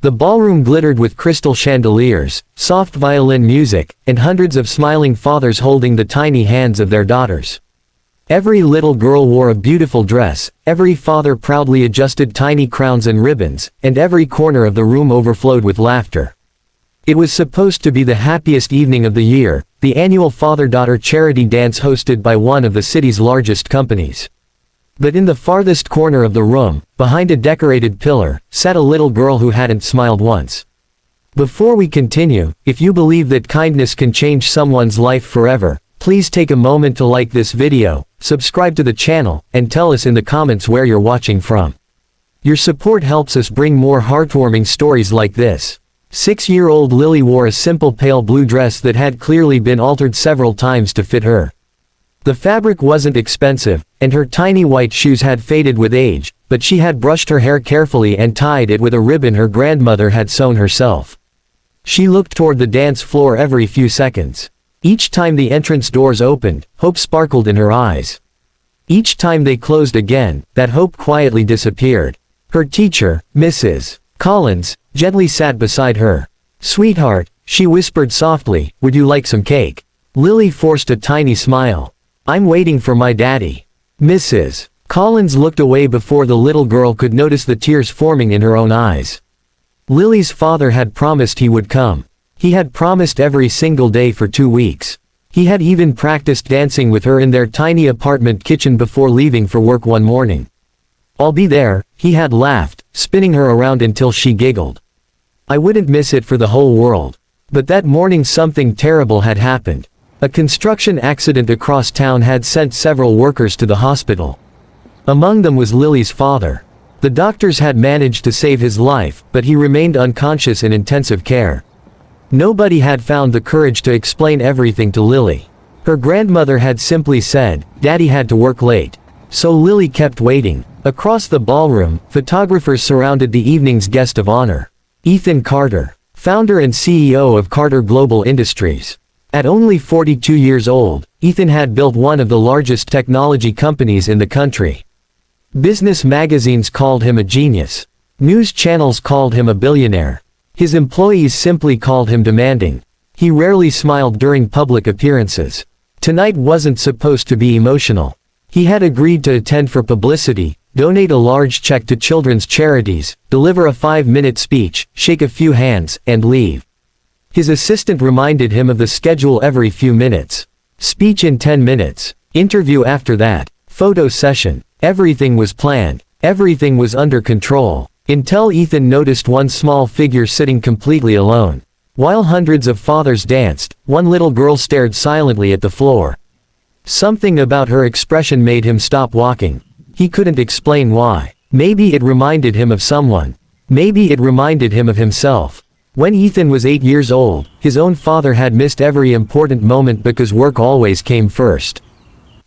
The ballroom glittered with crystal chandeliers, soft violin music, and hundreds of smiling fathers holding the tiny hands of their daughters. Every little girl wore a beautiful dress, every father proudly adjusted tiny crowns and ribbons, and every corner of the room overflowed with laughter. It was supposed to be the happiest evening of the year, the annual father-daughter charity dance hosted by one of the city's largest companies. But in the farthest corner of the room, behind a decorated pillar, sat a little girl who hadn't smiled once. Before we continue, if you believe that kindness can change someone's life forever, please take a moment to like this video, subscribe to the channel, and tell us in the comments where you're watching from. Your support helps us bring more heartwarming stories like this. 6-year-old Lily wore a simple pale blue dress that had clearly been altered several times to fit her. The fabric wasn't expensive, and her tiny white shoes had faded with age, but she had brushed her hair carefully and tied it with a ribbon her grandmother had sewn herself. She looked toward the dance floor every few seconds. Each time the entrance doors opened, hope sparkled in her eyes. Each time they closed again, that hope quietly disappeared. Her teacher, Mrs. Collins, gently sat beside her. "Sweetheart," she whispered softly, "would you like some cake?" Lily forced a tiny smile. "I'm waiting for my daddy." Mrs. Collins looked away before the little girl could notice the tears forming in her own eyes. Lily's father had promised he would come. He had promised every single day for 2 weeks. He had even practiced dancing with her in their tiny apartment kitchen before leaving for work one morning. "I'll be there," he had laughed, spinning her around until she giggled. "I wouldn't miss it for the whole world." But that morning something terrible had happened. A construction accident across town had sent several workers to the hospital. Among them was Lily's father. The doctors had managed to save his life, but he remained unconscious in intensive care. Nobody had found the courage to explain everything to Lily. Her grandmother had simply said, "Daddy had to work late." So Lily kept waiting. Across the ballroom, photographers surrounded the evening's guest of honor. Ethan Carter, founder and CEO of Carter Global Industries. At only 42 years old, Ethan had built one of the largest technology companies in the country. Business magazines called him a genius. News channels called him a billionaire. His employees simply called him demanding. He rarely smiled during public appearances. Tonight wasn't supposed to be emotional. He had agreed to attend for publicity, donate a large check to children's charities, deliver a 5-minute speech, shake a few hands, and leave. His assistant reminded him of the schedule every few minutes. Speech in 10 minutes. Interview after that. Photo session. Everything was planned. Everything was under control. Until Ethan noticed one small figure sitting completely alone. While hundreds of fathers danced, one little girl stared silently at the floor. Something about her expression made him stop walking. He couldn't explain why. Maybe it reminded him of someone. Maybe it reminded him of himself. When Ethan was 8 years old, his own father had missed every important moment because work always came first.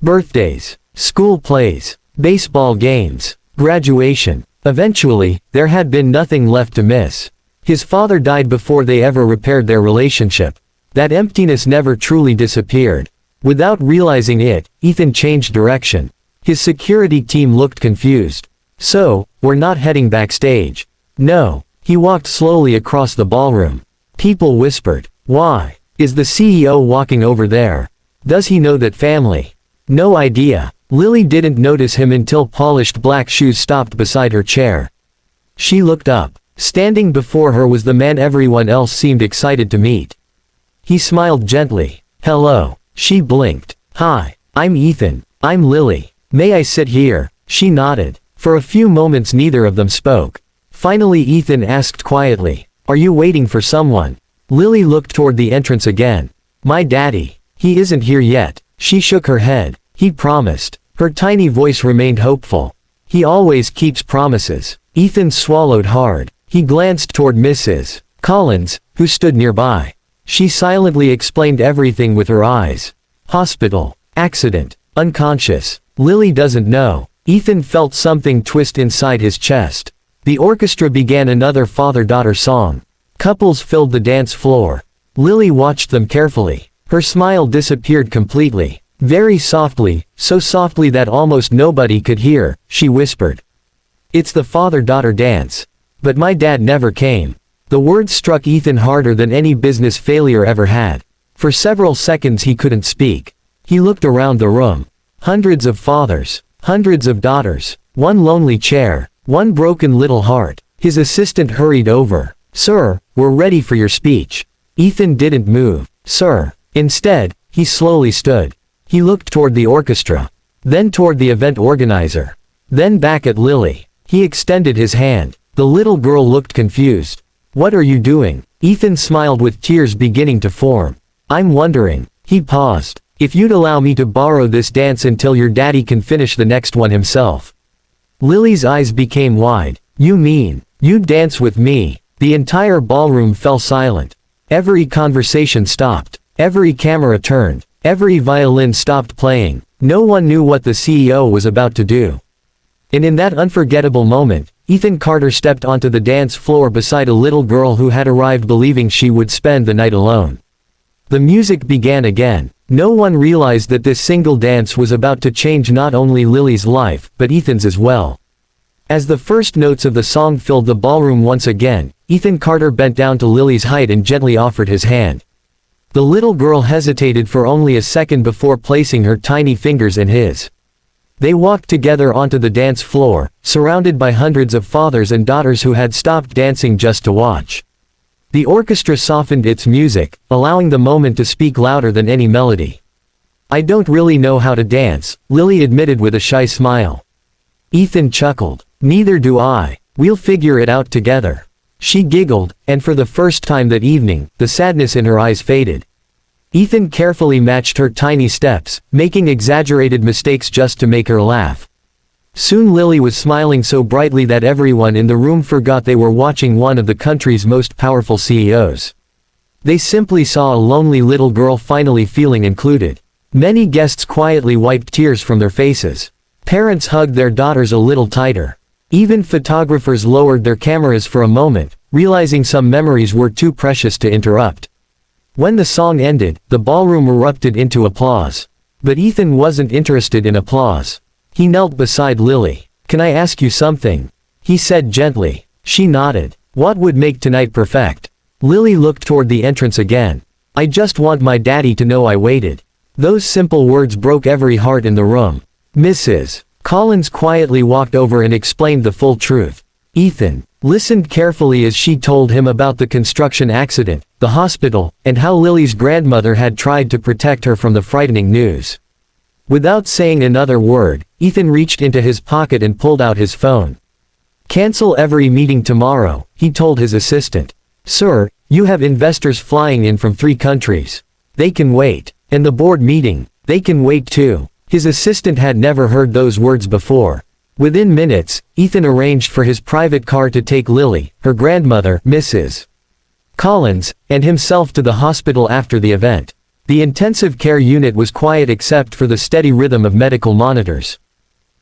Birthdays, school plays, baseball games, graduation. Eventually, there had been nothing left to miss. His father died before they ever repaired their relationship. That emptiness never truly disappeared. Without realizing it, Ethan changed direction. His security team looked confused. "So, we're not heading backstage?" "No." He walked slowly across the ballroom. People whispered, "Why? Is the CEO walking over there? Does he know that family?" No idea. Lily didn't notice him until polished black shoes stopped beside her chair. She looked up. Standing before her was the man everyone else seemed excited to meet. He smiled gently. "Hello." She blinked. "Hi. I'm Ethan. I'm Lily. May I sit here?" She nodded. For a few moments neither of them spoke. Finally Ethan asked quietly, "Are you waiting for someone?" Lily looked toward the entrance again. "My daddy. He isn't here yet." She shook her head. "He promised." Her tiny voice remained hopeful. "He always keeps promises." Ethan swallowed hard. He glanced toward Mrs. Collins, who stood nearby. She silently explained everything with her eyes. "Hospital. Accident. Unconscious. Lily doesn't know." Ethan felt something twist inside his chest. The orchestra began another father-daughter song. Couples filled the dance floor. Lily watched them carefully. Her smile disappeared completely. Very softly, so softly that almost nobody could hear, she whispered. "It's the father-daughter dance. But my dad never came." The words struck Ethan harder than any business failure ever had. For several seconds he couldn't speak. He looked around the room. Hundreds of fathers. Hundreds of daughters. One lonely chair. One broken little heart. His assistant hurried over. "Sir, we're ready for your speech." Ethan didn't move. "Sir." Instead, he slowly stood. He looked toward the orchestra. Then toward the event organizer. Then back at Lily. He extended his hand. The little girl looked confused. "What are you doing?" Ethan smiled with tears beginning to form. "I'm wondering." He paused. "If you'd allow me to borrow this dance until your daddy can finish the next one himself." Lily's eyes became wide. "You mean, you'd dance with me?" The entire ballroom fell silent. Every conversation stopped. Every camera turned. Every violin stopped playing. No one knew what the CEO was about to do. And in that unforgettable moment, Ethan Carter stepped onto the dance floor beside a little girl who had arrived believing she would spend the night alone. The music began again. No one realized that this single dance was about to change not only Lily's life, but Ethan's as well. As the first notes of the song filled the ballroom once again, Ethan Carter bent down to Lily's height and gently offered his hand. The little girl hesitated for only a second before placing her tiny fingers in his. They walked together onto the dance floor, surrounded by hundreds of fathers and daughters who had stopped dancing just to watch. The orchestra softened its music, allowing the moment to speak louder than any melody. "I don't really know how to dance," Lily admitted with a shy smile. Ethan chuckled. "Neither do I. We'll figure it out together." She giggled, and for the first time that evening, the sadness in her eyes faded. Ethan carefully matched her tiny steps, making exaggerated mistakes just to make her laugh. Soon Lily was smiling so brightly that everyone in the room forgot they were watching one of the country's most powerful CEOs. They simply saw a lonely little girl finally feeling included. Many guests quietly wiped tears from their faces. Parents hugged their daughters a little tighter. Even photographers lowered their cameras for a moment, realizing some memories were too precious to interrupt. When the song ended, the ballroom erupted into applause. But Ethan wasn't interested in applause. He knelt beside Lily. "Can I ask you something?" he said gently. She nodded. "What would make tonight perfect?" Lily looked toward the entrance again. "I just want my daddy to know I waited." Those simple words broke every heart in the room. Mrs. Collins quietly walked over and explained the full truth. Ethan listened carefully as she told him about the construction accident, the hospital, and how Lily's grandmother had tried to protect her from the frightening news. Without saying another word, Ethan reached into his pocket and pulled out his phone. "Cancel every meeting tomorrow," he told his assistant. "Sir, you have investors flying in from 3 countries. They can wait. And the board meeting, they can wait too." His assistant had never heard those words before. Within minutes, Ethan arranged for his private car to take Lily, her grandmother, Mrs. Collins, and himself to the hospital after the event. The intensive care unit was quiet except for the steady rhythm of medical monitors.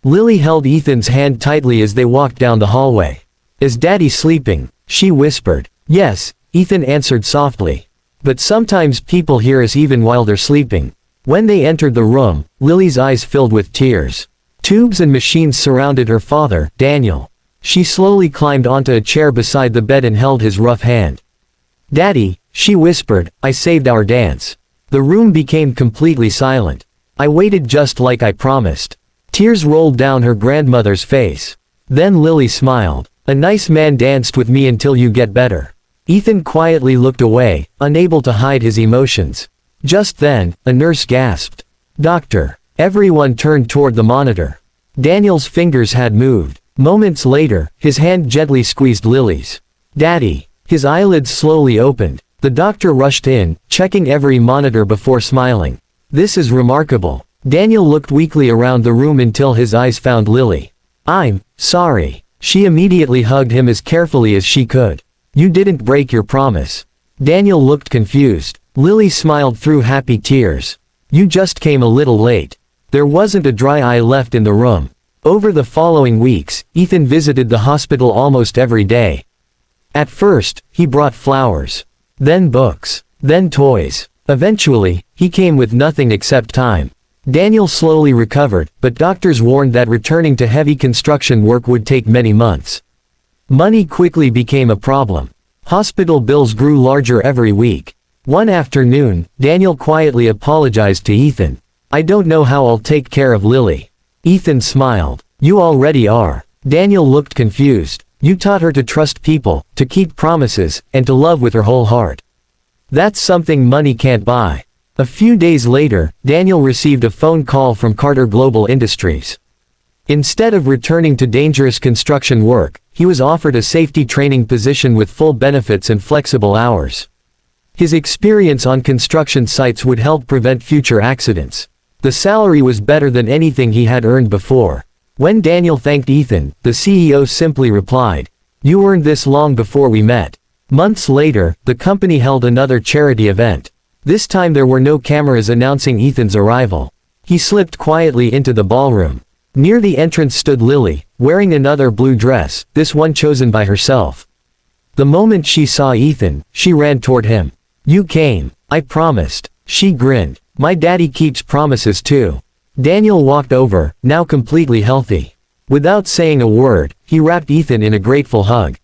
Lily held Ethan's hand tightly as they walked down the hallway. "Is Daddy sleeping?" she whispered. "Yes," Ethan answered softly. "But sometimes people hear us even while they're sleeping." When they entered the room, Lily's eyes filled with tears. Tubes and machines surrounded her father, Daniel. She slowly climbed onto a chair beside the bed and held his rough hand. "Daddy," she whispered, "I saved our dance." The room became completely silent. "I waited just like I promised." Tears rolled down her grandmother's face. Then Lily smiled. "A nice man danced with me until you get better." Ethan quietly looked away, unable to hide his emotions. Just then, a nurse gasped. "Doctor." Everyone turned toward the monitor. Daniel's fingers had moved. Moments later, his hand gently squeezed Lily's. "Daddy." His eyelids slowly opened. The doctor rushed in, checking every monitor before smiling. "This is remarkable." Daniel looked weakly around the room until his eyes found Lily. "I'm sorry." She immediately hugged him as carefully as she could. "You didn't break your promise." Daniel looked confused. Lily smiled through happy tears. "You just came a little late." There wasn't a dry eye left in the room. Over the following weeks, Ethan visited the hospital almost every day. At first, he brought flowers. Then books. Then toys. Eventually, he came with nothing except time. Daniel slowly recovered, but doctors warned that returning to heavy construction work would take many months. Money quickly became a problem. Hospital bills grew larger every week. One afternoon, Daniel quietly apologized to Ethan. "I don't know how I'll take care of Lily." Ethan smiled. "You already are." Daniel looked confused. "You taught her to trust people, to keep promises, and to love with her whole heart. That's something money can't buy." A few days later, Daniel received a phone call from Carter Global Industries. Instead of returning to dangerous construction work, he was offered a safety training position with full benefits and flexible hours. His experience on construction sites would help prevent future accidents. The salary was better than anything he had earned before. When Daniel thanked Ethan, the CEO simply replied, "You earned this long before we met." Months later, the company held another charity event. This time there were no cameras announcing Ethan's arrival. He slipped quietly into the ballroom. Near the entrance stood Lily, wearing another blue dress, this one chosen by herself. The moment she saw Ethan, she ran toward him. "You came. I promised." She grinned. "My daddy keeps promises too." Daniel walked over, now completely healthy. Without saying a word, he wrapped Ethan in a grateful hug.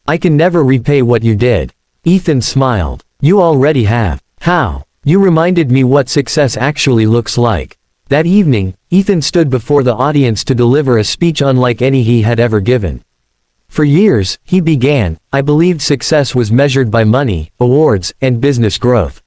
"I can never repay what you did." Ethan smiled. "You already have." "How?" "You reminded me what success actually looks like." That evening, Ethan stood before the audience to deliver a speech unlike any he had ever given. For years, he began, I believed success was measured by money, awards, and business growth.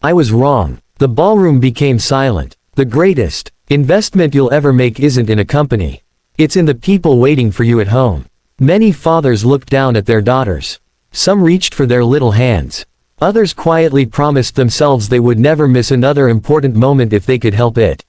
I was wrong. The ballroom became silent. The greatest investment you'll ever make isn't in a company. It's in the people waiting for you at home. Many fathers looked down at their daughters. Some reached for their little hands. Others quietly promised themselves they would never miss another important moment if they could help it.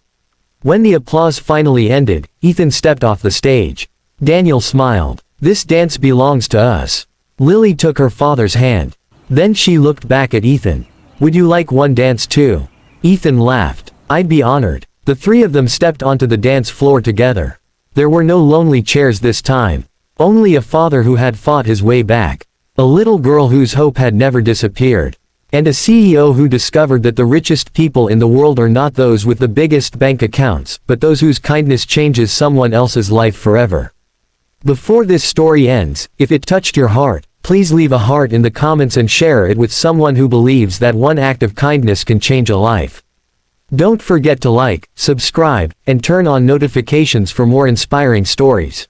When the applause finally ended, Ethan stepped off the stage. Daniel smiled. "This dance belongs to us." Lily took her father's hand. Then she looked back at Ethan. "Would you like one dance too?" Ethan laughed. "I'd be honored." The three of them stepped onto the dance floor together. There were no lonely chairs this time. Only a father who had fought his way back. A little girl whose hope had never disappeared. And a CEO who discovered that the richest people in the world are not those with the biggest bank accounts, but those whose kindness changes someone else's life forever. Before this story ends, if it touched your heart, please leave a heart in the comments and share it with someone who believes that one act of kindness can change a life. Don't forget to like, subscribe, and turn on notifications for more inspiring stories.